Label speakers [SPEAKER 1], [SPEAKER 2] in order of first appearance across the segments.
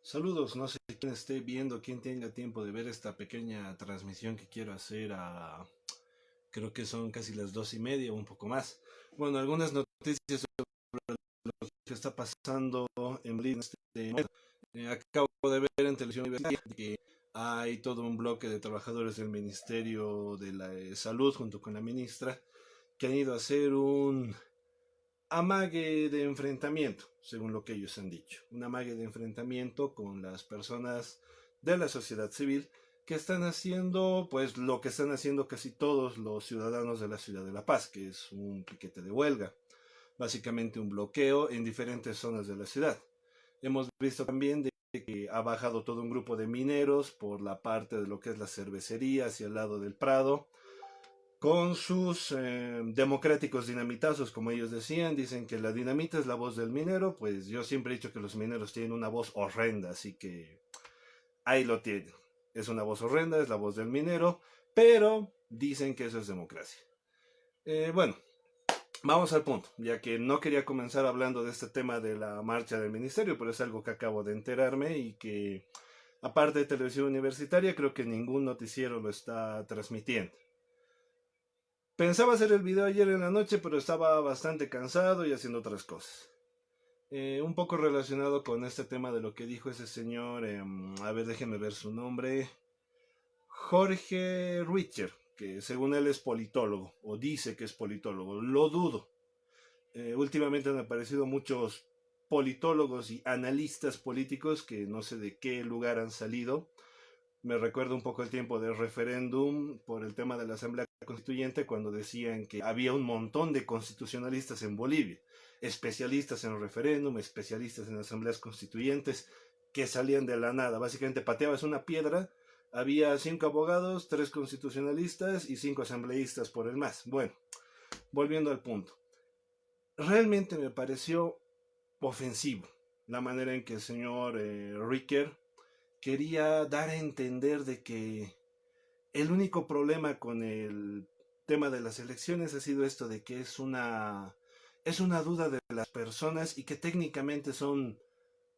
[SPEAKER 1] Saludos, no sé quién esté viendo, quién tenga tiempo de ver esta pequeña transmisión que quiero hacer creo que son casi las 2:30 o un poco más. Bueno, algunas noticias que está pasando en Berlín en este momento. Acabo de ver en televisión universitaria que hay todo un bloque de trabajadores del Ministerio de la Salud junto con la ministra que han ido a hacer un amague de enfrentamiento, según lo que ellos han dicho. Un amague de enfrentamiento con las personas de la sociedad civil que están haciendo pues lo que están haciendo casi todos los ciudadanos de la ciudad de La Paz, que es un piquete de huelga, básicamente un bloqueo en diferentes zonas de la ciudad. Hemos visto también de que ha bajado todo un grupo de mineros por la parte de lo que es la cervecería hacia el lado del Prado, con sus democráticos dinamitazos, como ellos decían. Dicen que la dinamita es la voz del minero. Pues yo siempre he dicho que los mineros tienen una voz horrenda, así que ahí lo tienen. Es una voz horrenda, es la voz del minero, pero dicen que eso es democracia. Bueno, vamos al punto, ya que no quería comenzar hablando de este tema de la marcha del ministerio, pero es algo que acabo de enterarme y que, aparte de televisión universitaria, creo que ningún noticiero lo está transmitiendo. Pensaba hacer el video ayer en la noche, pero estaba bastante cansado y haciendo otras cosas. Un poco relacionado con este tema de lo que dijo ese señor, a ver, déjenme ver su nombre, Jorge Richer, que según él es politólogo, o dice que es politólogo, lo dudo. Últimamente han aparecido muchos politólogos y analistas políticos que no sé de qué lugar han salido. Me recuerda un poco el tiempo del referéndum por el tema de la Asamblea Constituyente, cuando decían que había un montón de constitucionalistas en Bolivia, especialistas en referéndum, especialistas en asambleas constituyentes, que salían de la nada. Básicamente pateabas una piedra, había 5 abogados, 3 constitucionalistas y 5 asambleístas por el más. Bueno, volviendo al punto. Realmente me pareció ofensivo la manera en que el señor Ricker quería dar a entender de que el único problema con el tema de las elecciones ha sido esto de que es una duda de las personas y que técnicamente son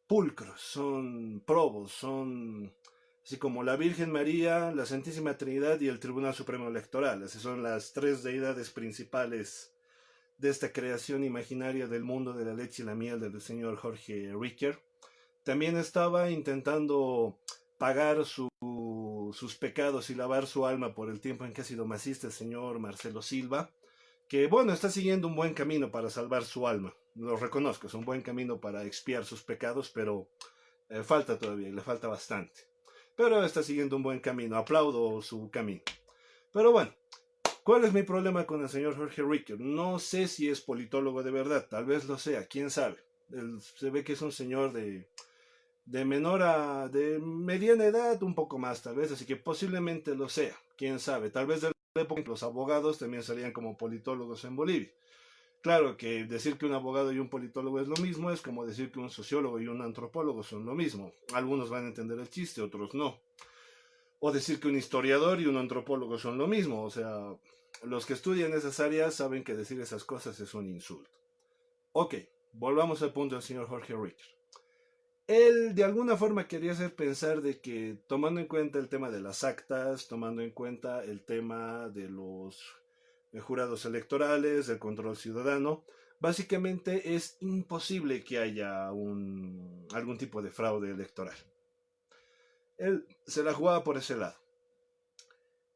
[SPEAKER 1] pulcros, son probos, son así como la Virgen María, la Santísima Trinidad y el Tribunal Supremo Electoral. Así son las tres deidades principales de esta creación imaginaria del mundo de la leche y la miel del señor Jorge Ricker. También estaba intentando pagar sus pecados y lavar su alma por el tiempo en que ha sido masista el señor Marcelo Silva, que bueno, está siguiendo un buen camino para salvar su alma. Lo reconozco, es un buen camino para expiar sus pecados, pero falta todavía, le falta bastante. Pero está siguiendo un buen camino, aplaudo su camino. Pero bueno, ¿cuál es mi problema con el señor Jorge Ricker? No sé si es politólogo de verdad, tal vez lo sea, quién sabe. Él se ve que es un señor de mediana edad, un poco más tal vez, así que posiblemente lo sea, quién sabe, tal vez de la época los abogados también salían como politólogos en Bolivia. Claro que decir que un abogado y un politólogo es lo mismo es como decir que un sociólogo y un antropólogo son lo mismo. Algunos van a entender el chiste, otros no. O decir que un historiador y un antropólogo son lo mismo, o sea, los que estudian esas áreas saben que decir esas cosas es un insulto. Ok, volvamos al punto del señor Jorge Richter. Él de alguna forma quería hacer pensar de que, tomando en cuenta el tema de las actas, tomando en cuenta el tema de los jurados electorales, del control ciudadano, básicamente es imposible que haya algún tipo de fraude electoral. Él se la jugaba por ese lado.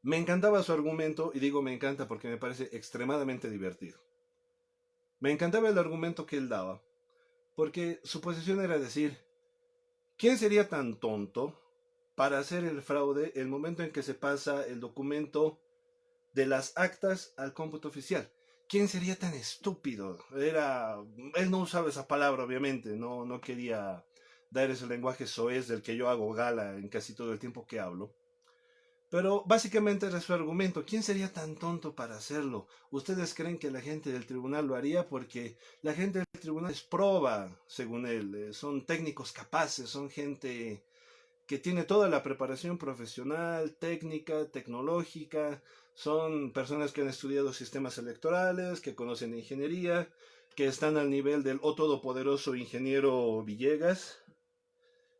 [SPEAKER 1] Me encantaba su argumento, y digo me encanta porque me parece extremadamente divertido. Me encantaba el argumento que él daba, porque su posición era decir, ¿quién sería tan tonto para hacer el fraude el momento en que se pasa el documento de las actas al cómputo oficial? ¿Quién sería tan estúpido? Él no usaba esa palabra, obviamente, no quería dar ese lenguaje soez del que yo hago gala en casi todo el tiempo que hablo. Pero básicamente era su argumento. ¿Quién sería tan tonto para hacerlo? ¿Ustedes creen que la gente del tribunal lo haría? Porque la gente del tribunal es proba, según él. Son técnicos capaces, son gente que tiene toda la preparación profesional, técnica, tecnológica. Son personas que han estudiado sistemas electorales, que conocen ingeniería, que están al nivel del todopoderoso ingeniero Villegas.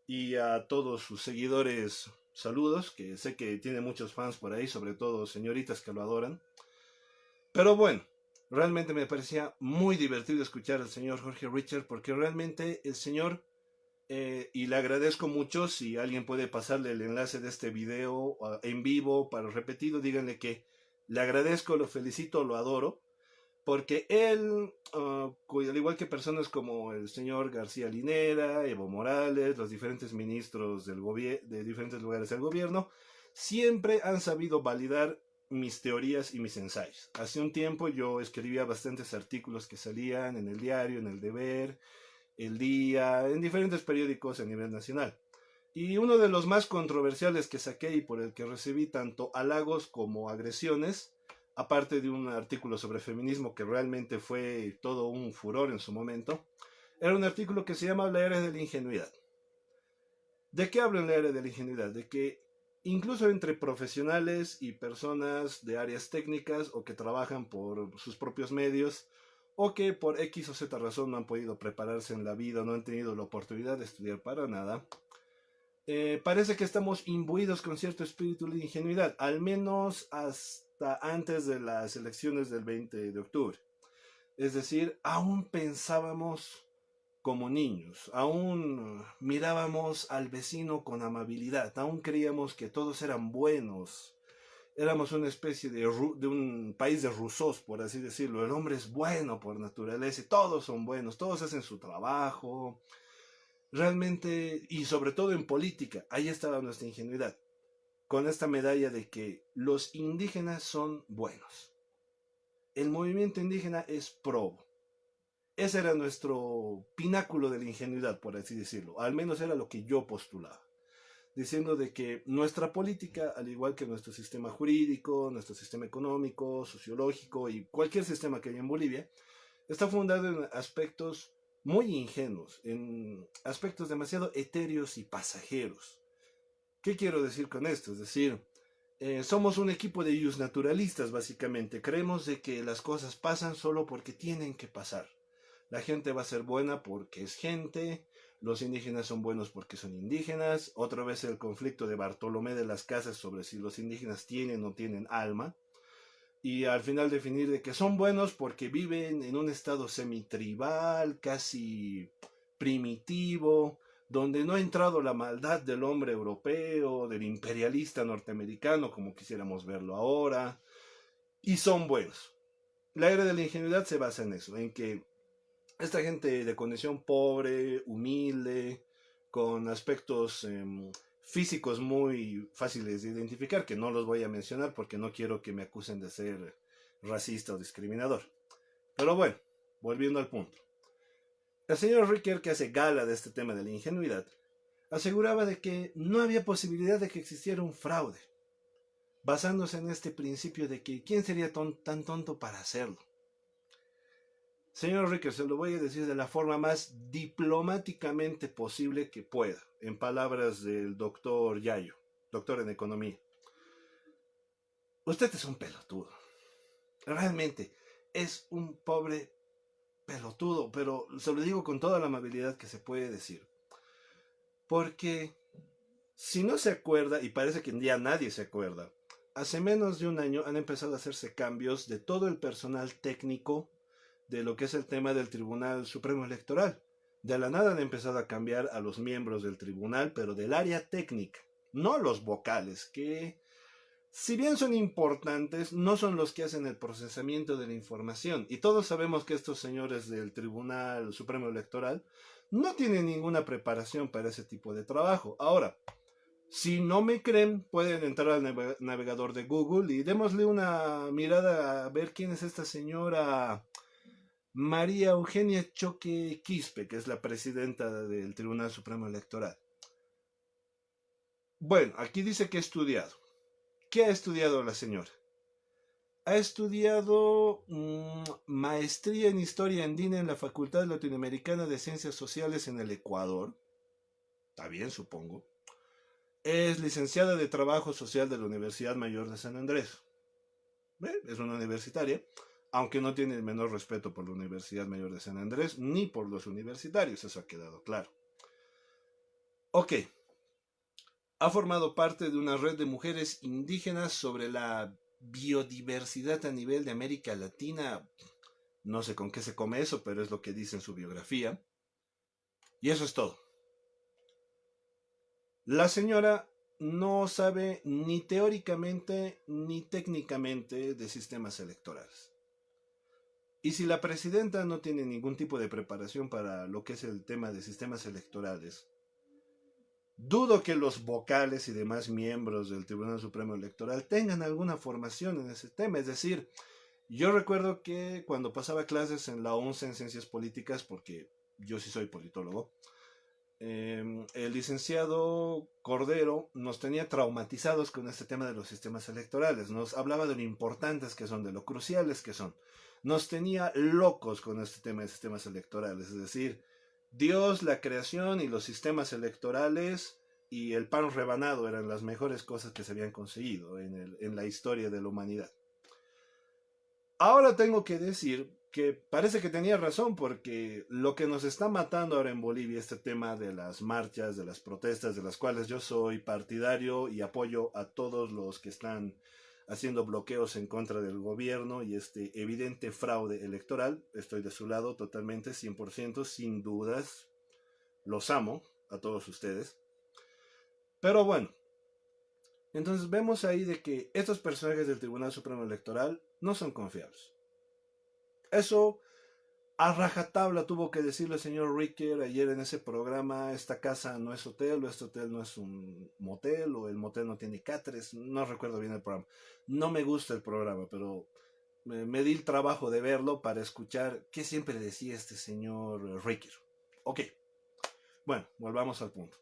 [SPEAKER 1] y a todos sus seguidores, saludos, que sé que tiene muchos fans por ahí, sobre todo señoritas que lo adoran. Pero bueno, realmente me parecía muy divertido escuchar al señor Jorge Richard porque realmente el señor, y le agradezco mucho si alguien puede pasarle el enlace de este video en vivo para repetido, díganle que le agradezco, lo felicito, lo adoro, porque él, al igual que personas como el señor García Linera, Evo Morales, los diferentes ministros de diferentes lugares del gobierno, siempre han sabido validar mis teorías y mis ensayos. Hace un tiempo yo escribía bastantes artículos que salían en el diario, en el Deber, el Día, en diferentes periódicos a nivel nacional. Y uno de los más controversiales que saqué y por el que recibí tanto halagos como agresiones, aparte de un artículo sobre feminismo que realmente fue todo un furor en su momento, era un artículo que se llama La era de la ingenuidad. ¿De qué hablo en la era de la ingenuidad? De que incluso entre profesionales y personas de áreas técnicas o que trabajan por sus propios medios o que por X o Z razón no han podido prepararse en la vida, no han tenido la oportunidad de estudiar para nada, parece que estamos imbuidos con cierto espíritu de ingenuidad, al menos hasta antes de las elecciones del 20 de octubre. Es decir, aún pensábamos como niños, aún mirábamos al vecino con amabilidad, aún creíamos que todos eran buenos. Éramos una especie de un país de Rousseau, por así decirlo. El hombre es bueno por naturaleza y todos son buenos, todos hacen su trabajo. Realmente, y sobre todo en política, ahí estaba nuestra ingenuidad, con esta medalla de que los indígenas son buenos. El movimiento indígena es probo. Ese era nuestro pináculo de la ingenuidad, por así decirlo. Al menos era lo que yo postulaba. Diciendo de que nuestra política, al igual que nuestro sistema jurídico, nuestro sistema económico, sociológico y cualquier sistema que haya en Bolivia, está fundado en aspectos muy ingenuos, en aspectos demasiado etéreos y pasajeros. ¿Qué quiero decir con esto? Es decir, somos un equipo de naturalistas, básicamente. Creemos de que las cosas pasan solo porque tienen que pasar. La gente va a ser buena porque es gente, los indígenas son buenos porque son indígenas, otra vez el conflicto de Bartolomé de las Casas sobre si los indígenas tienen o no tienen alma, y al final definir de que son buenos porque viven en un estado semitribal, casi primitivo, donde no ha entrado la maldad del hombre europeo, del imperialista norteamericano, como quisiéramos verlo ahora, y son buenos. La era de la ingenuidad se basa en eso, en que esta gente de condición pobre, humilde, con aspectos físicos muy fáciles de identificar, que no los voy a mencionar porque no quiero que me acusen de ser racista o discriminador. Pero bueno, volviendo al punto. El señor Ricker, que hace gala de este tema de la ingenuidad, aseguraba de que no había posibilidad de que existiera un fraude, basándose en este principio de que ¿quién sería tan tonto para hacerlo? Señor Ricker, se lo voy a decir de la forma más diplomáticamente posible que pueda, en palabras del doctor Yayo, doctor en economía. Usted es un pelotudo. Realmente es un pobre pelotudo, pero se lo digo con toda la amabilidad que se puede decir. Porque si no se acuerda, y parece que ya nadie se acuerda, hace menos de un año han empezado a hacerse cambios de todo el personal técnico de lo que es el tema del Tribunal Supremo Electoral. De la nada han empezado a cambiar a los miembros del tribunal, pero del área técnica, no los vocales, que si bien son importantes, no son los que hacen el procesamiento de la información. Y todos sabemos que estos señores del Tribunal Supremo Electoral no tienen ninguna preparación para ese tipo de trabajo. Ahora, si no me creen, pueden entrar al navegador de Google y démosle una mirada a ver quién es esta señora María Eugenia Choque Quispe, que es la presidenta del Tribunal Supremo Electoral. Bueno, aquí dice que ha estudiado. ¿Qué ha estudiado la señora? Ha estudiado maestría en Historia Andina en la Facultad Latinoamericana de Ciencias Sociales en el Ecuador. Está bien, supongo. Es licenciada de Trabajo Social de la Universidad Mayor de San Andrés. Es una universitaria, aunque no tiene el menor respeto por la Universidad Mayor de San Andrés, ni por los universitarios, eso ha quedado claro. Ok, ha formado parte de una red de mujeres indígenas sobre la biodiversidad a nivel de América Latina. No sé con qué se come eso, pero es lo que dice en su biografía. Y eso es todo. La señora no sabe ni teóricamente ni técnicamente de sistemas electorales. Y si la presidenta no tiene ningún tipo de preparación para lo que es el tema de sistemas electorales, dudo que los vocales y demás miembros del Tribunal Supremo Electoral tengan alguna formación en ese tema. Es decir, yo recuerdo que cuando pasaba clases en la ONCE en Ciencias Políticas, porque yo sí soy politólogo, el licenciado Cordero nos tenía traumatizados con este tema de los sistemas electorales. Nos hablaba de lo importantes que son, de lo cruciales que son. Nos tenía locos con este tema de sistemas electorales. Es decir, Dios, la creación y los sistemas electorales y el pan rebanado eran las mejores cosas que se habían conseguido en la historia de la humanidad. Ahora tengo que decir que parece que tenía razón, porque lo que nos está matando ahora en Bolivia, este tema de las marchas, de las protestas, de las cuales yo soy partidario y apoyo a todos los que están haciendo bloqueos en contra del gobierno y este evidente fraude electoral. Estoy de su lado totalmente, 100%, sin dudas. Los amo a todos ustedes. Pero bueno, entonces vemos ahí de que estos personajes del Tribunal Supremo Electoral no son confiables. Eso a rajatabla tuvo que decirle el señor Ricker ayer en ese programa: esta casa no es hotel, o este hotel no es un motel, o el motel no tiene catres. No recuerdo bien el programa. No me gusta el programa, pero me di el trabajo de verlo para escuchar qué siempre decía este señor Ricker. Ok, bueno, volvamos al punto.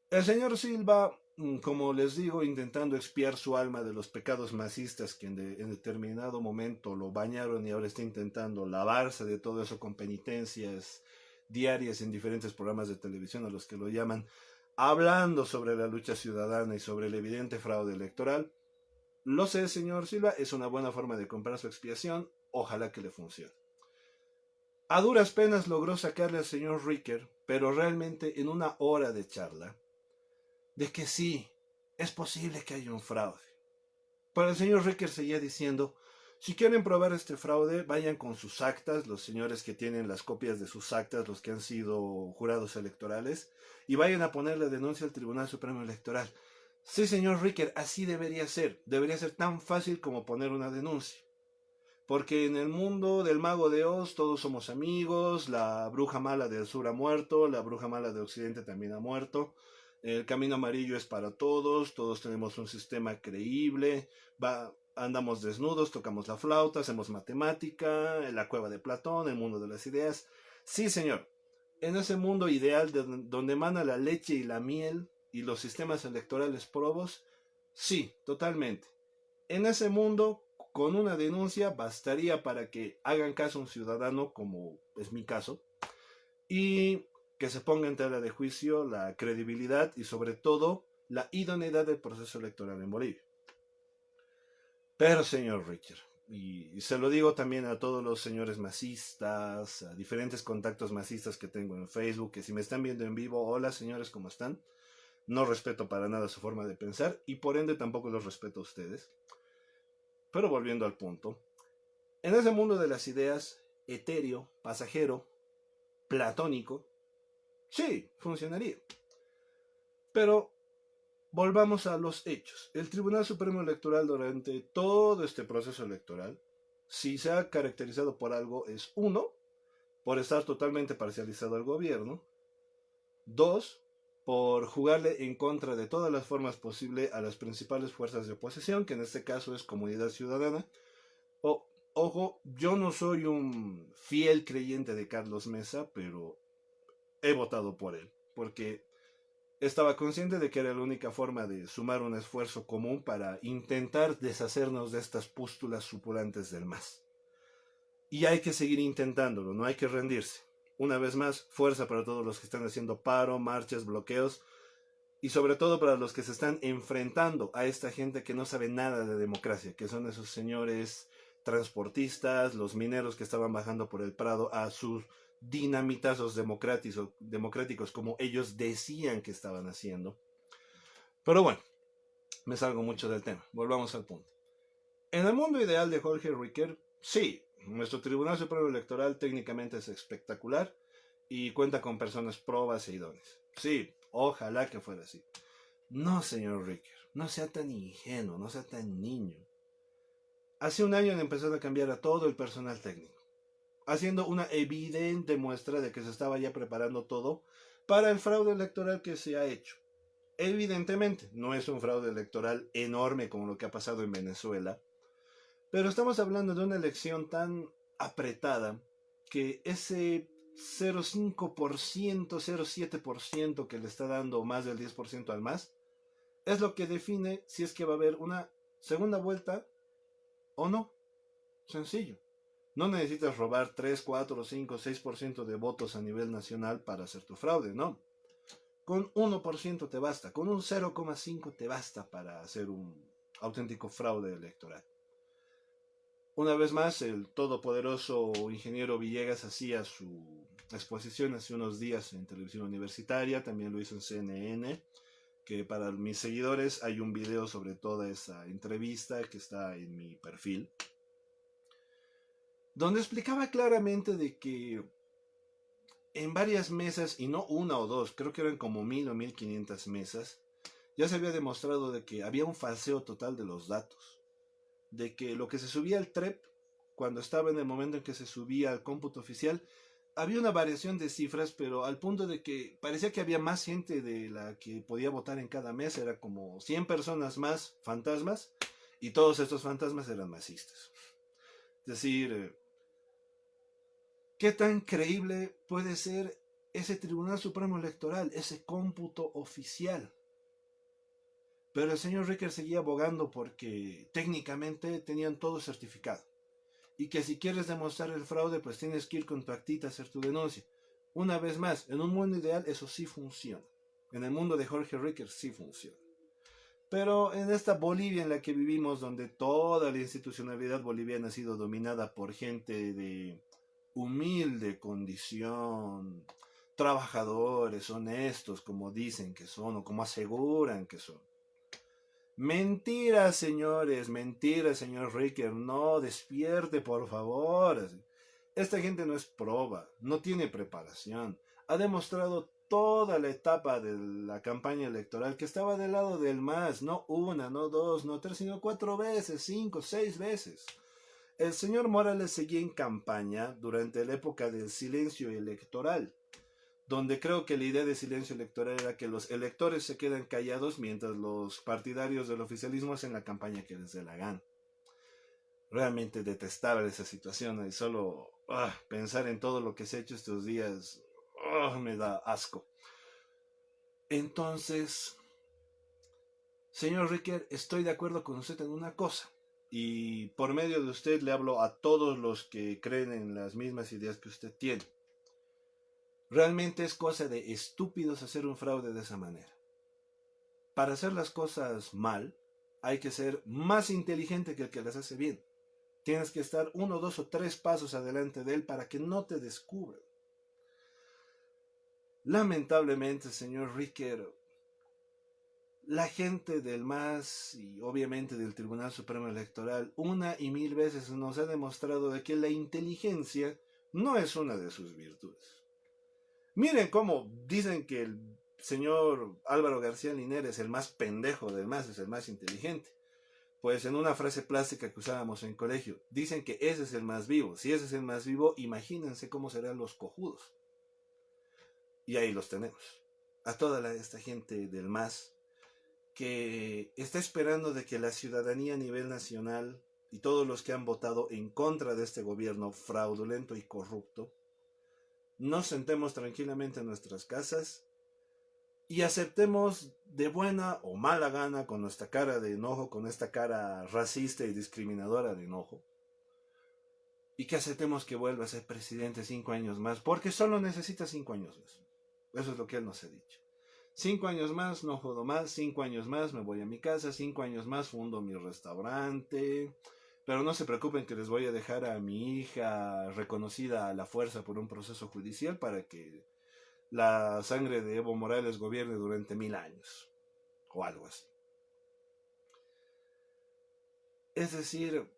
[SPEAKER 1] El señor Silva, como les digo, intentando expiar su alma de los pecados masistas que en determinado momento lo bañaron, y ahora está intentando lavarse de todo eso con penitencias diarias en diferentes programas de televisión a los que lo llaman, hablando sobre la lucha ciudadana y sobre el evidente fraude electoral. Lo sé, señor Silva, es una buena forma de comprar su expiación, ojalá que le funcione. A duras penas logró sacarle al señor Ricker, pero realmente en una hora de charla, de que sí, es posible que haya un fraude. Pero el señor Ricker seguía diciendo: si quieren probar este fraude, vayan con sus actas, los señores que tienen las copias de sus actas, los que han sido jurados electorales, y vayan a poner la denuncia al Tribunal Supremo Electoral. Sí, señor Ricker, así debería ser tan fácil como poner una denuncia. Porque en el mundo del mago de Oz todos somos amigos, la bruja mala del sur ha muerto, la bruja mala de Occidente también ha muerto, el camino amarillo es para todos, todos tenemos un sistema creíble, andamos desnudos, tocamos la flauta, hacemos matemática, en la cueva de Platón, el mundo de las ideas. Sí, señor, en ese mundo ideal donde emana la leche y la miel y los sistemas electorales probos, sí, totalmente. En ese mundo, con una denuncia bastaría para que hagan caso a un ciudadano, como es mi caso, y que se ponga en tela de juicio la credibilidad y sobre todo la idoneidad del proceso electoral en Bolivia. Pero, señor Richard, y se lo digo también a todos los señores masistas, a diferentes contactos masistas que tengo en Facebook, que si me están viendo en vivo: hola señores, ¿cómo están? No respeto para nada su forma de pensar y por ende tampoco los respeto a ustedes. Pero volviendo al punto, en ese mundo de las ideas, etéreo, pasajero, platónico, sí, funcionaría. Pero volvamos a los hechos. El Tribunal Supremo Electoral durante todo este proceso electoral, si se ha caracterizado por algo, es: uno, por estar totalmente parcializado al gobierno; dos, por jugarle en contra de todas las formas posibles a las principales fuerzas de oposición, que en este caso es Comunidad Ciudadana. Ojo, yo no soy un fiel creyente de Carlos Mesa, pero he votado por él, porque estaba consciente de que era la única forma de sumar un esfuerzo común para intentar deshacernos de estas pústulas supulantes del MAS. Y hay que seguir intentándolo, no hay que rendirse. Una vez más, fuerza para todos los que están haciendo paro, marchas, bloqueos, y sobre todo para los que se están enfrentando a esta gente que no sabe nada de democracia, que son esos señores transportistas, los mineros que estaban bajando por el Prado a sus dinamitazos democráticos como ellos decían que estaban haciendo. Pero bueno, me salgo mucho del tema. Volvamos al punto. En el mundo ideal de Jorge Riquer, sí, nuestro Tribunal Supremo Electoral técnicamente es espectacular y cuenta con personas probas e idóneas. Sí, ojalá que fuera así. No, señor Riquer, no sea tan ingenuo, no sea tan niño. Hace un año han empezado a cambiar a todo el personal técnico, haciendo una evidente muestra de que se estaba ya preparando todo para el fraude electoral que se ha hecho. Evidentemente, no es un fraude electoral enorme como lo que ha pasado en Venezuela, pero estamos hablando de una elección tan apretada que ese 0,5%, 0,7% que le está dando más del 10% al MAS, es lo que define si es que va a haber una segunda vuelta o no. Sencillo. No necesitas robar 3, 4, 5, 6% de votos a nivel nacional para hacer tu fraude, no. Con 1% te basta, con un 0,5 te basta para hacer un auténtico fraude electoral. Una vez más, el todopoderoso ingeniero Villegas hacía su exposición hace unos días en televisión universitaria, también lo hizo en CNN, que para mis seguidores hay un video sobre toda esa entrevista que está en mi perfil, donde explicaba claramente de que en varias mesas, y no una o dos, creo que eran como 1000 o 1500 mesas, ya se había demostrado de que había un falseo total de los datos, de que lo que se subía al TREP, cuando estaba en el momento en que se subía al cómputo oficial, había una variación de cifras, pero al punto de que parecía que había más gente de la que podía votar en cada mesa, era como 100 personas más fantasmas, y todos estos fantasmas eran masistas. Es decir, ¿qué tan creíble puede ser ese Tribunal Supremo Electoral, ese cómputo oficial? Pero el señor Ricker seguía abogando porque técnicamente tenían todo certificado. Y que si quieres demostrar el fraude, pues tienes que ir con tu actita a hacer tu denuncia. Una vez más, en un mundo ideal eso sí funciona. En el mundo de Jorge Ricker sí funciona. Pero en esta Bolivia en la que vivimos, donde toda la institucionalidad boliviana ha sido dominada por gente de humilde condición, trabajadores, honestos, como dicen que son o como aseguran que son. Mentira, señores, mentira, señor Ricker, no, despierte, por favor. Esta gente no es proba, no tiene preparación. Ha demostrado toda la etapa de la campaña electoral que estaba del lado del MAS, no una, no dos, no tres, sino 4 veces, 5, 6 veces. El señor Morales seguía en campaña durante la época del silencio electoral, donde creo que la idea de silencio electoral era que los electores se quedan callados mientras los partidarios del oficialismo hacen la campaña que les dé la gana. Realmente detestable esa situación y solo pensar en todo lo que se ha hecho estos días me da asco. Entonces, señor Ricker, estoy de acuerdo con usted en una cosa. Y por medio de usted le hablo a todos los que creen en las mismas ideas que usted tiene. Realmente es cosa de estúpidos hacer un fraude de esa manera. Para hacer las cosas mal, hay que ser más inteligente que el que las hace bien. Tienes que estar 1, 2 o 3 pasos adelante de él para que no te descubran. Lamentablemente, señor Ricker, la gente del MAS y obviamente del Tribunal Supremo Electoral una y mil veces nos ha demostrado de que la inteligencia no es una de sus virtudes. Miren cómo dicen que el señor Álvaro García Linera es el más pendejo del MAS, es el más inteligente. Pues en una frase plástica que usábamos en colegio, dicen que ese es el más vivo. Si ese es el más vivo, imagínense cómo serán los cojudos. Y ahí los tenemos. A toda esta gente del MAS que está esperando de que la ciudadanía a nivel nacional y todos los que han votado en contra de este gobierno fraudulento y corrupto, nos sentemos tranquilamente en nuestras casas y aceptemos de buena o mala gana, con nuestra cara de enojo, con esta cara racista y discriminadora de enojo, y que aceptemos que vuelva a ser presidente 5 años más, porque solo necesita 5 años más. Eso es lo que él nos ha dicho. 5 años más, no jodo más, 5 años más, me voy a mi casa, 5 años más, fundo mi restaurante, pero no se preocupen que les voy a dejar a mi hija reconocida a la fuerza por un proceso judicial para que la sangre de Evo Morales gobierne durante 1000 años, o algo así. Es decir,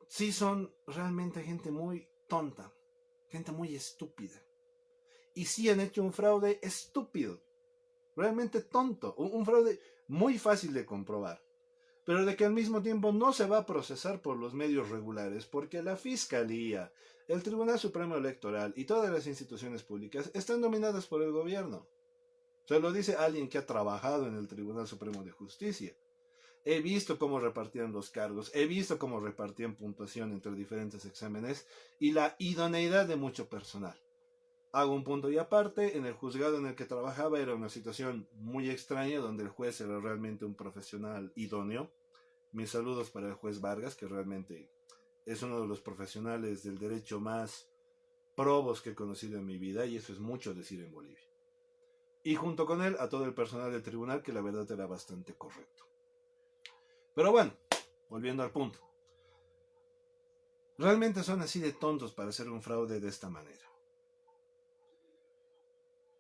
[SPEAKER 1] sí son realmente gente muy tonta, gente muy estúpida. Y sí han hecho un fraude estúpido, realmente tonto, un fraude muy fácil de comprobar, pero de que al mismo tiempo no se va a procesar por los medios regulares, porque la Fiscalía, el Tribunal Supremo Electoral y todas las instituciones públicas están dominadas por el gobierno. Se lo dice alguien que ha trabajado en el Tribunal Supremo de Justicia. He visto cómo repartían los cargos, he visto cómo repartían puntuación entre diferentes exámenes y la idoneidad de mucho personal. Hago un punto y aparte, en el juzgado en el que trabajaba era una situación muy extraña donde el juez era realmente un profesional idóneo. Mis saludos para el juez Vargas, que realmente es uno de los profesionales del derecho más probos que he conocido en mi vida, y eso es mucho decir en Bolivia. Y junto con él a todo el personal del tribunal, que la verdad era bastante correcto. Pero bueno, volviendo al punto. Realmente son así de tontos para hacer un fraude de esta manera.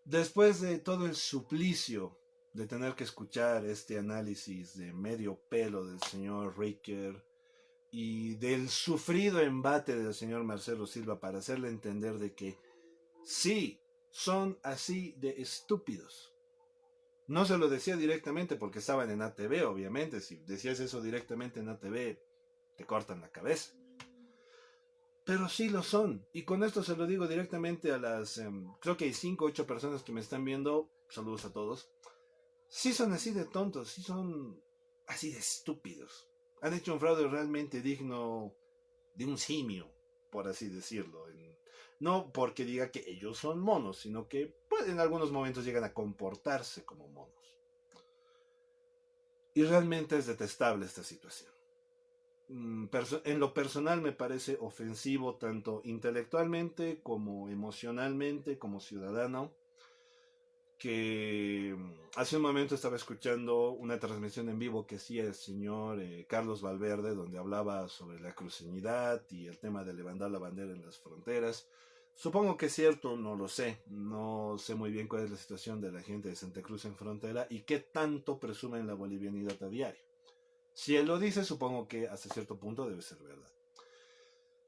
[SPEAKER 1] Después de todo el suplicio de tener que escuchar este análisis de medio pelo del señor Ricker y del sufrido embate del señor Marcelo Silva para hacerle entender de que sí, son así de estúpidos. No se lo decía directamente porque estaban en ATV, obviamente. Si decías eso directamente en ATV, te cortan la cabeza. Pero sí lo son. Y con esto se lo digo directamente a las, creo que hay 5 o 8 personas que me están viendo. Saludos a todos. Sí son así de tontos, sí son así de estúpidos. Han hecho un fraude realmente digno de un simio, por así decirlo. No porque diga que ellos son monos, sino que pues, en algunos momentos llegan a comportarse como monos. Y realmente es detestable esta situación. En lo personal me parece ofensivo tanto intelectualmente como emocionalmente como ciudadano, que hace un momento estaba escuchando una transmisión en vivo que hacía el señor Carlos Valverde, donde hablaba sobre la cruceñidad y el tema de levantar la bandera en las fronteras. Supongo que es cierto, no lo sé. No sé muy bien cuál es la situación de la gente de Santa Cruz en frontera y qué tanto presumen la bolivianidad a diario. Si él lo dice, supongo que hasta cierto punto debe ser verdad.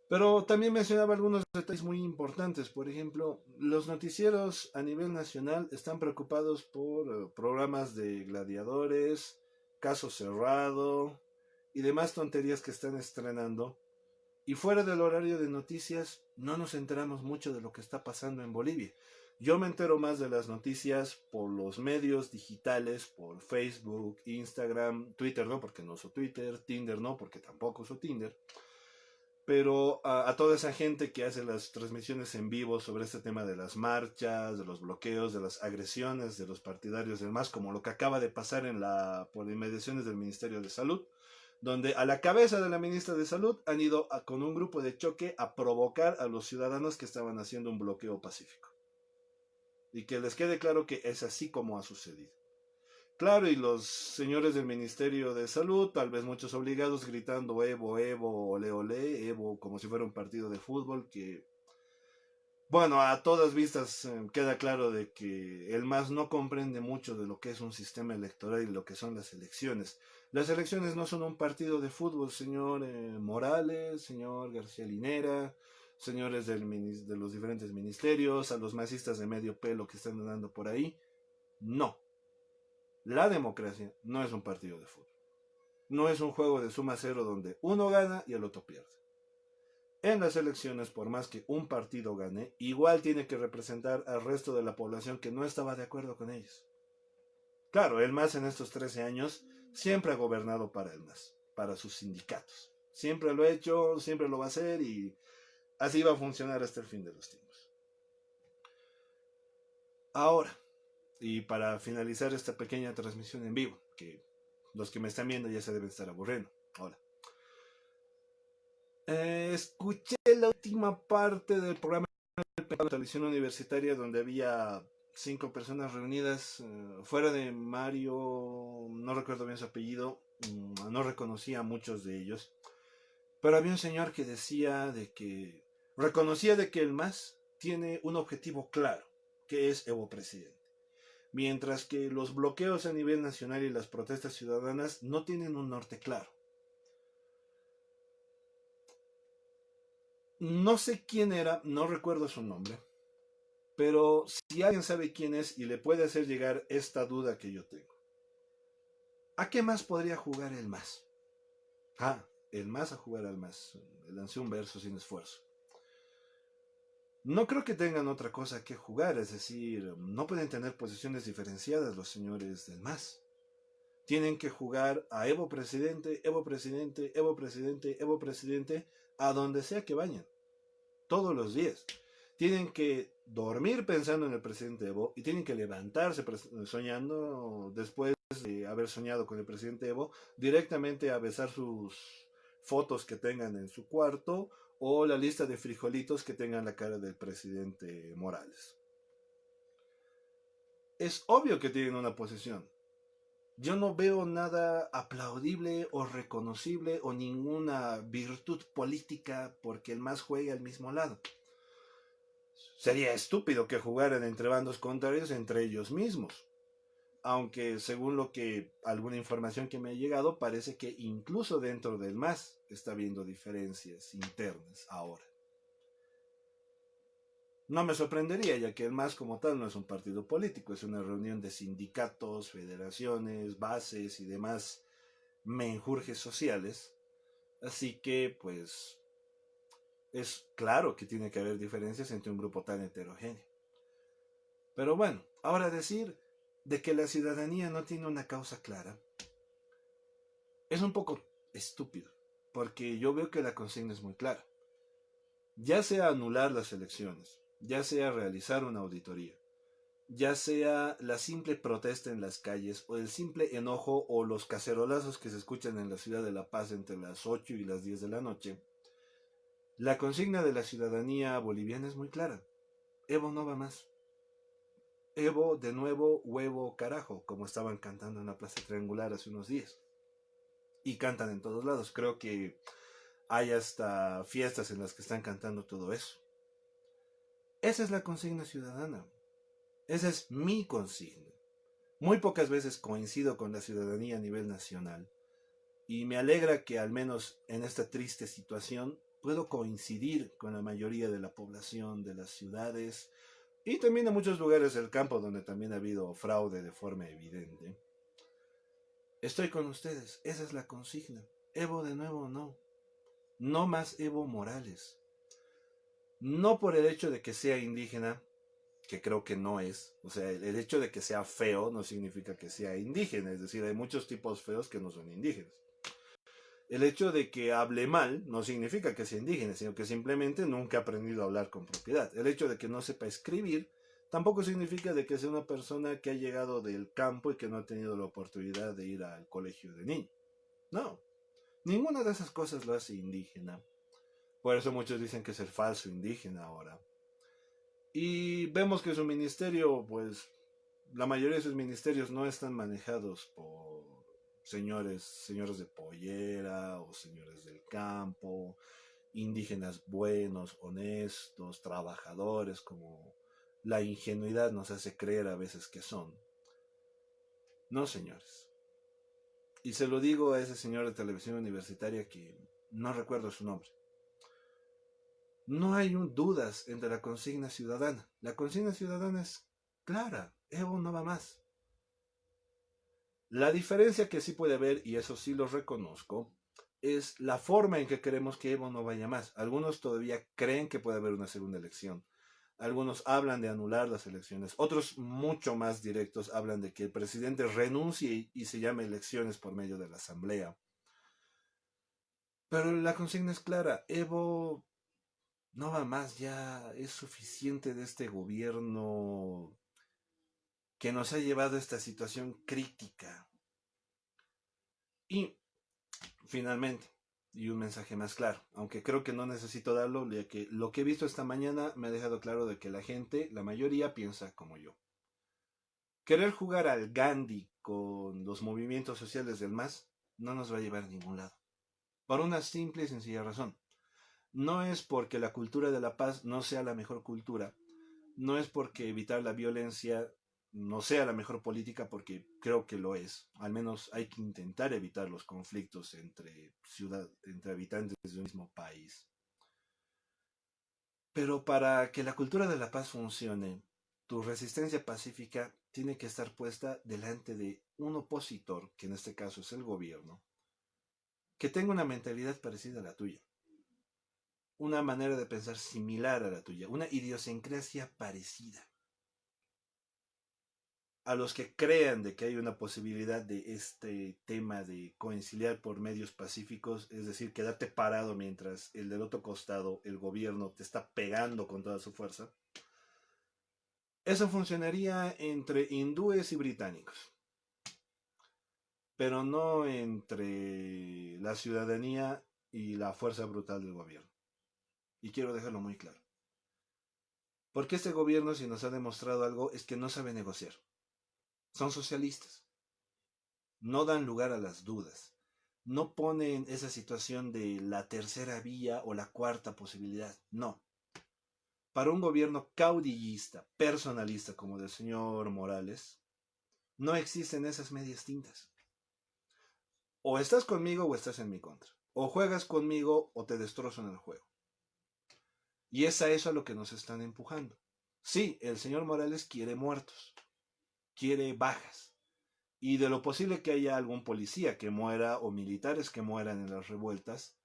[SPEAKER 1] Pero también mencionaba algunos detalles muy importantes. Por ejemplo, los noticieros a nivel nacional están preocupados por programas de gladiadores, caso cerrado y demás tonterías que están estrenando. Y fuera del horario de noticias, no nos enteramos mucho de lo que está pasando en Bolivia. Yo me entero más de las noticias por los medios digitales, por Facebook, Instagram, Twitter no, porque no uso Twitter, Tinder no, porque tampoco uso Tinder. Pero a toda esa gente que hace las transmisiones en vivo sobre este tema de las marchas, de los bloqueos, de las agresiones de los partidarios del MAS, como lo que acaba de pasar por inmediaciones del Ministerio de Salud, donde a la cabeza de la ministra de Salud han ido con un grupo de choque a provocar a los ciudadanos que estaban haciendo un bloqueo pacífico. Y que les quede claro que es así como ha sucedido. Claro, y los señores del Ministerio de Salud, tal vez muchos obligados, gritando Evo, Evo, ole, ole, Evo, como si fuera un partido de fútbol, que, bueno, a todas vistas queda claro de que el MAS no comprende mucho de lo que es un sistema electoral y lo que son las elecciones. Las elecciones no son un partido de fútbol, señor Morales, señor García Linera, señores de los diferentes ministerios, a los masistas de medio pelo que están andando por ahí. No. La democracia no es un partido de fútbol. No es un juego de suma cero donde uno gana y el otro pierde. En las elecciones, por más que un partido gane, igual tiene que representar al resto de la población que no estaba de acuerdo con ellos. Claro, el MAS en estos 13 años siempre ha gobernado para el MAS, para sus sindicatos. Siempre lo ha hecho, siempre lo va a hacer y así va a funcionar hasta el fin de los tiempos. Ahora, y para finalizar esta pequeña transmisión en vivo, que los que me están viendo ya se deben estar aburriendo. Hola. Escuché la última parte del programa de la televisión universitaria donde había 5 personas reunidas fuera de Mario, no recuerdo bien su apellido, no reconocía a muchos de ellos, Pero había un señor que decía reconocía de que el MAS tiene un objetivo claro, que es Evo presidente. Mientras que los bloqueos a nivel nacional y las protestas ciudadanas no tienen un norte claro. No sé quién era, no recuerdo su nombre, pero si alguien sabe quién es y le puede hacer llegar esta duda que yo tengo. ¿A qué más podría jugar el MAS? El MAS a jugar al MAS. Lancé un verso sin esfuerzo. No creo que tengan otra cosa que jugar, es decir, no pueden tener posiciones diferenciadas los señores del MAS. Tienen que jugar a Evo presidente, Evo presidente, Evo presidente, Evo presidente, a donde sea que vayan, todos los días. Tienen que dormir pensando en el presidente Evo y tienen que levantarse soñando después de haber soñado con el presidente Evo, directamente a besar sus fotos que tengan en su cuarto o la lista de frijolitos que tengan la cara del presidente Morales. Es obvio que tienen una posición. Yo no veo nada aplaudible o reconocible o ninguna virtud política porque el MAS juegue al mismo lado. Sería estúpido que jugaran entre bandos contrarios entre ellos mismos. Aunque según lo que alguna información que me ha llegado, parece que incluso dentro del MAS está habiendo diferencias internas ahora. No me sorprendería, ya que el MAS como tal no es un partido político, es una reunión de sindicatos, federaciones, bases y demás menjurjes sociales. Así que, pues, es claro que tiene que haber diferencias entre un grupo tan heterogéneo. Pero bueno, ahora decir de que la ciudadanía no tiene una causa clara es un poco estúpido, porque yo veo que la consigna es muy clara. Ya sea anular las elecciones, ya sea realizar una auditoría, ya sea la simple protesta en las calles o el simple enojo o los cacerolazos que se escuchan en la ciudad de La Paz entre las 8 y las 10 de la noche, la consigna de la ciudadanía boliviana es muy clara. Evo no va más. Evo de nuevo, huevo, carajo, como estaban cantando en la Plaza Triangular hace unos días. Y cantan en todos lados. Creo que hay hasta fiestas en las que están cantando todo eso. Esa es la consigna ciudadana. Esa es mi consigna. Muy pocas veces coincido con la ciudadanía a nivel nacional. Y me alegra que al menos en esta triste situación puedo coincidir con la mayoría de la población de las ciudades y también en muchos lugares del campo donde también ha habido fraude de forma evidente. Estoy con ustedes, esa es la consigna. Evo de nuevo no. No más Evo Morales. No por el hecho de que sea indígena, que creo que no es. O sea, el hecho de que sea feo no significa que sea indígena. Es decir, hay muchos tipos feos que no son indígenas. El hecho de que hable mal no significa que sea indígena, sino que simplemente nunca ha aprendido a hablar con propiedad. El hecho de que no sepa escribir tampoco significa de que sea una persona que ha llegado del campo y que no ha tenido la oportunidad de ir al colegio de niño. No, ninguna de esas cosas lo hace indígena. Por eso muchos dicen que es el falso indígena ahora. Y vemos que su ministerio, pues, la mayoría de sus ministerios no están manejados por señores de pollera o señores del campo, indígenas buenos, honestos, trabajadores, como la ingenuidad nos hace creer a veces que son. No, señores. Y se lo digo a ese señor de televisión universitaria que no recuerdo su nombre. No hay dudas entre la consigna ciudadana. La consigna ciudadana es clara. Evo no va más. La diferencia que sí puede haber, y eso sí lo reconozco, es la forma en que queremos que Evo no vaya más. Algunos todavía creen que puede haber una segunda elección. Algunos hablan de anular las elecciones. Otros, mucho más directos, hablan de que el presidente renuncie y se llame elecciones por medio de la asamblea. Pero la consigna es clara. Evo no va más, ya es suficiente de este gobierno que nos ha llevado a esta situación crítica. Y finalmente, y un mensaje más claro, aunque creo que no necesito darlo, ya que lo que he visto esta mañana me ha dejado claro de que la gente, la mayoría, piensa como yo. Querer jugar al Gandhi con los movimientos sociales del MAS no nos va a llevar a ningún lado. Por una simple y sencilla razón. No es porque la cultura de la paz no sea la mejor cultura, no es porque evitar la violencia no sea la mejor política, porque creo que lo es. Al menos hay que intentar evitar los conflictos entre habitantes de un mismo país. Pero para que la cultura de la paz funcione, tu resistencia pacífica tiene que estar puesta delante de un opositor, que en este caso es el gobierno, que tenga una mentalidad parecida a la tuya, una manera de pensar similar a la tuya, una idiosincrasia parecida. A los que crean de que hay una posibilidad de este tema de conciliar por medios pacíficos, es decir, quedarte parado mientras el del otro costado, el gobierno, te está pegando con toda su fuerza, eso funcionaría entre hindúes y británicos, pero no entre la ciudadanía y la fuerza brutal del gobierno. Y quiero dejarlo muy claro. Porque este gobierno, si nos ha demostrado algo, es que no sabe negociar. Son socialistas. No dan lugar a las dudas. No ponen esa situación de la tercera vía o la cuarta posibilidad. No. Para un gobierno caudillista, personalista como del señor Morales, no existen esas medias tintas. O estás conmigo o estás en mi contra. O juegas conmigo o te destrozo en el juego. Y es a eso a lo que nos están empujando. Sí, el señor Morales quiere muertos, quiere bajas. Y de lo posible que haya algún policía que muera o militares que mueran en las revueltas,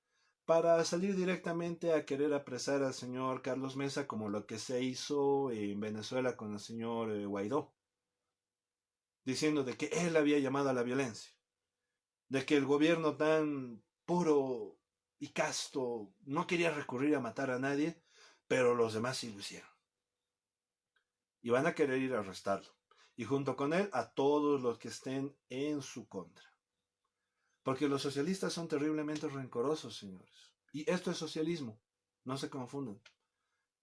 [SPEAKER 1] para salir directamente a querer apresar al señor Carlos Mesa, como lo que se hizo en Venezuela con el señor Guaidó, diciendo de que él había llamado a la violencia, de que el gobierno tan puro y casto no quería recurrir a matar a nadie, pero los demás sí lo hicieron. Y van a querer ir a arrestarlo. Y junto con él a todos los que estén en su contra. Porque los socialistas son terriblemente rencorosos, señores. Y esto es socialismo. No se confundan.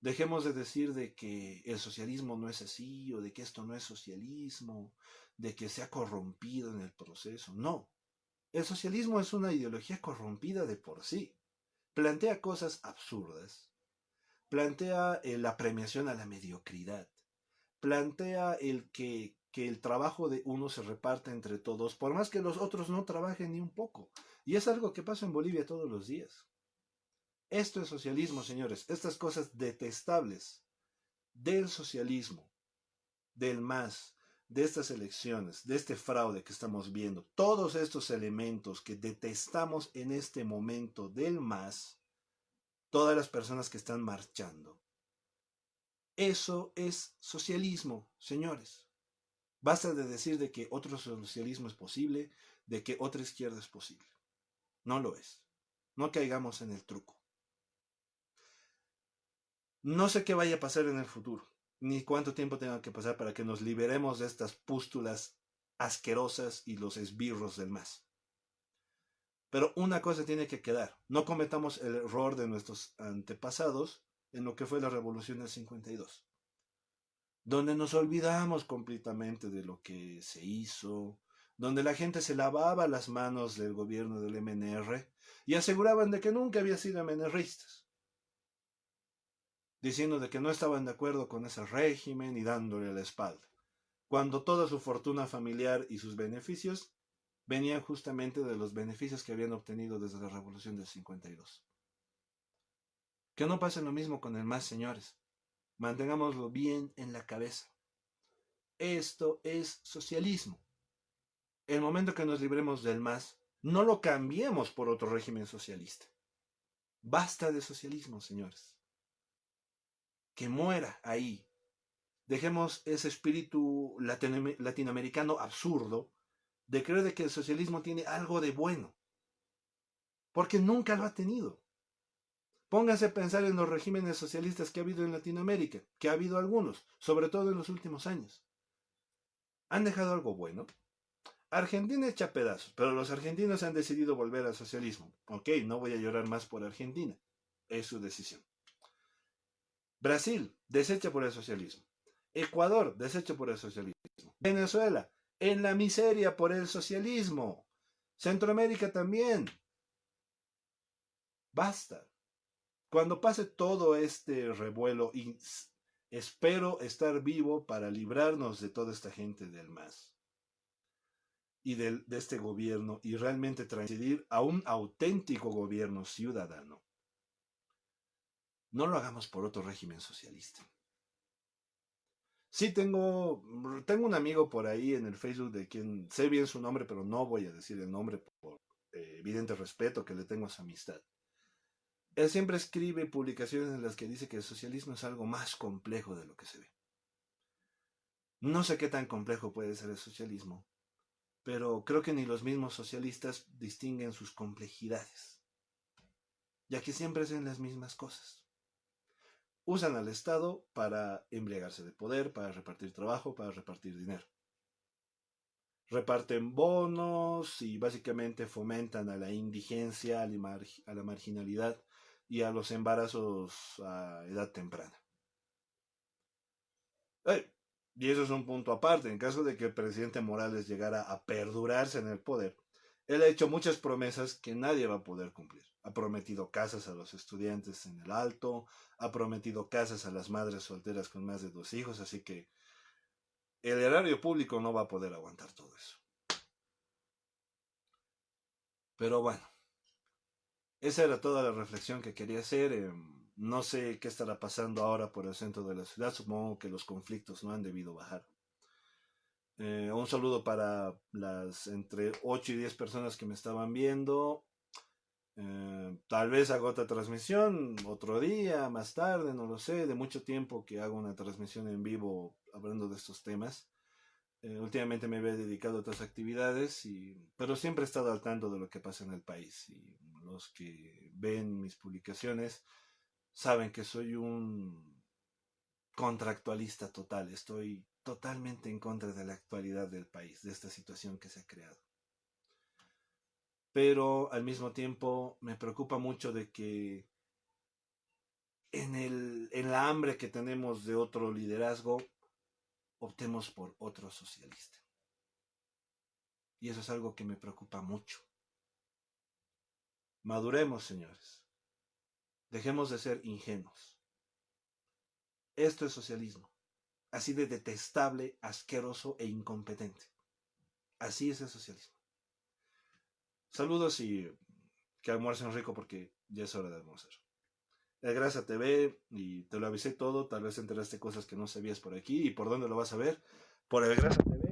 [SPEAKER 1] Dejemos de decir de que el socialismo no es así, o de que esto no es socialismo, de que se ha corrompido en el proceso. No. El socialismo es una ideología corrompida de por sí. Plantea cosas absurdas. Plantea la premiación a la mediocridad. Plantea que el trabajo de uno se reparte entre todos, por más que los otros no trabajen ni un poco. Y es algo que pasa en Bolivia todos los días. Esto es socialismo, señores. Estas cosas detestables del socialismo, del MAS, de estas elecciones, de este fraude que estamos viendo, todos estos elementos que detestamos en este momento del MAS, todas las personas que están marchando, eso es socialismo, señores. Basta de decir de que otro socialismo es posible, de que otra izquierda es posible. No lo es. No caigamos en el truco. No sé qué vaya a pasar en el futuro, ni cuánto tiempo tenga que pasar para que nos liberemos de estas pústulas asquerosas y los esbirros del MAS. Pero una cosa tiene que quedar. No cometamos el error de nuestros antepasados en lo que fue la revolución del 52, donde nos olvidamos completamente de lo que se hizo, donde la gente se lavaba las manos del gobierno del MNR y aseguraban de que nunca había sido MNRistas, diciendo de que no estaban de acuerdo con ese régimen y dándole la espalda, cuando toda su fortuna familiar y sus beneficios venían justamente de los beneficios que habían obtenido desde la revolución del 52. Que no pase lo mismo con el MAS, señores. Mantengámoslo bien en la cabeza. Esto es socialismo. El momento que nos libremos del MAS, no lo cambiemos por otro régimen socialista. Basta de socialismo, señores. Que muera ahí. Dejemos ese espíritu latinoamericano absurdo de creer de que el socialismo tiene algo de bueno, porque nunca lo ha tenido. Pónganse a pensar en los regímenes socialistas que ha habido en Latinoamérica, que ha habido algunos, sobre todo en los últimos años. ¿Han dejado algo bueno? Argentina echa pedazos, pero los argentinos han decidido volver al socialismo. Ok, no voy a llorar más por Argentina. Es su decisión. Brasil, desecha por el socialismo. Ecuador, deshecho por el socialismo. Venezuela, en la miseria por el socialismo. Centroamérica también. Basta. Cuando pase todo este revuelo, y espero estar vivo para librarnos de toda esta gente del MAS y de este gobierno y realmente transidir a un auténtico gobierno ciudadano. No lo hagamos por otro régimen socialista. Sí, tengo un amigo por ahí en el Facebook de quien sé bien su nombre, pero no voy a decir el nombre por evidente respeto que le tengo a su amistad. Él siempre escribe publicaciones en las que dice que el socialismo es algo más complejo de lo que se ve. No sé qué tan complejo puede ser el socialismo, pero creo que ni los mismos socialistas distinguen sus complejidades, ya que siempre hacen las mismas cosas. Usan al Estado para embriagarse de poder, para repartir trabajo, para repartir dinero. Reparten bonos y básicamente fomentan a la indigencia, a la marginalidad y a los embarazos a edad temprana. Y eso es un punto aparte. En caso de que el presidente Morales llegara a perdurarse en el poder, él ha hecho muchas promesas que nadie va a poder cumplir. Ha prometido casas a los estudiantes en el Alto, ha prometido casas a las madres solteras con más de 2 hijos, así que el erario público no va a poder aguantar todo eso. Pero bueno, esa era toda la reflexión que quería hacer. No sé qué estará pasando ahora por el centro de la ciudad. Supongo que los conflictos no han debido bajar. Un saludo para las entre 8 y 10 personas que me estaban viendo. Tal vez hago otra transmisión otro día, más tarde, no lo sé. De mucho tiempo que hago una transmisión en vivo hablando de estos temas. Últimamente me había dedicado a otras actividades, pero siempre he estado al tanto de lo que pasa en el país. Y los que ven mis publicaciones saben que soy un contractualista total. Estoy totalmente en contra de la actualidad del país, de esta situación que se ha creado. Pero al mismo tiempo me preocupa mucho de que en la hambre que tenemos de otro liderazgo, optemos por otro socialista. Y eso es algo que me preocupa mucho. Maduremos, señores. Dejemos de ser ingenuos. Esto es socialismo. Así de detestable, asqueroso e incompetente. Así es el socialismo. Saludos y que almuercen rico porque ya es hora de almorzar. El Grasa TV, y te lo avisé todo, tal vez enteraste cosas que no sabías por aquí. ¿Y por dónde lo vas a ver? Por el Grasa TV.